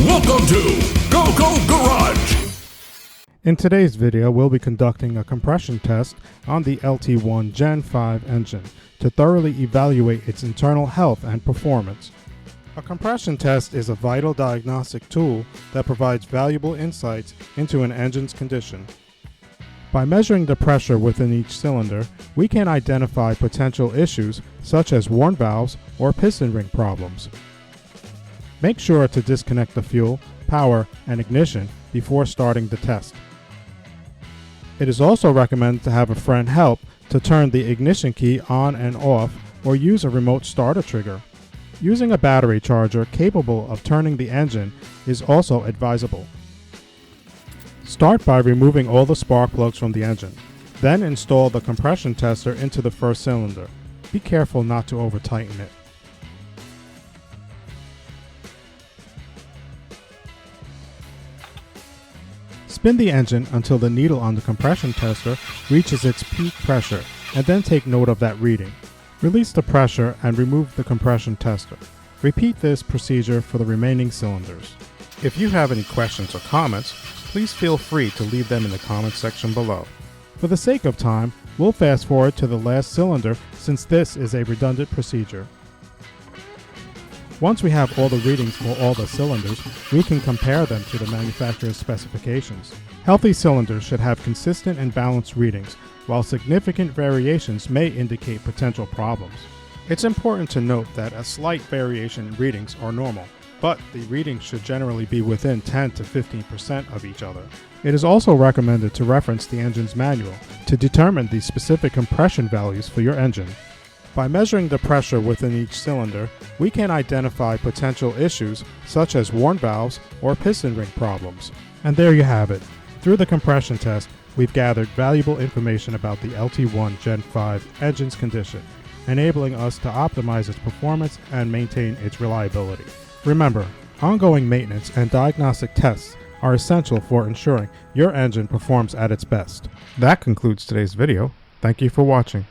Welcome to Go Garage! In today's video, we'll be conducting a compression test on the LT1 Gen V engine to thoroughly evaluate its internal health and performance. A compression test is a vital diagnostic tool that provides valuable insights into an engine's condition. By measuring the pressure within each cylinder, we can identify potential issues such as worn valves or piston ring problems. Make sure to disconnect the fuel, power, and ignition before starting the test. It is also recommended to have a friend help to turn the ignition key on and off or use a remote starter trigger. Using a battery charger capable of turning the engine is also advisable. Start by removing all the spark plugs from the engine. Then install the compression tester into the first cylinder. Be careful not to over-tighten it. Spin the engine until the needle on the compression tester reaches its peak pressure, and then take note of that reading. Release the pressure and remove the compression tester. Repeat this procedure for the remaining cylinders. If you have any questions or comments, please feel free to leave them in the comments section below. For the sake of time, we'll fast forward to the last cylinder since this is a redundant procedure. Once we have all the readings for all the cylinders, we can compare them to the manufacturer's specifications. Healthy cylinders should have consistent and balanced readings, while significant variations may indicate potential problems. It's important to note that a slight variation in readings are normal, but the readings should generally be within 10 to 15% of each other. It is also recommended to reference the engine's manual to determine the specific compression values for your engine. By measuring the pressure within each cylinder, we can identify potential issues such as worn valves or piston ring problems. And there you have it. Through the compression test, we've gathered valuable information about the LT1 Gen V engine's condition, enabling us to optimize its performance and maintain its reliability. Remember, ongoing maintenance and diagnostic tests are essential for ensuring your engine performs at its best. That concludes today's video. Thank you for watching.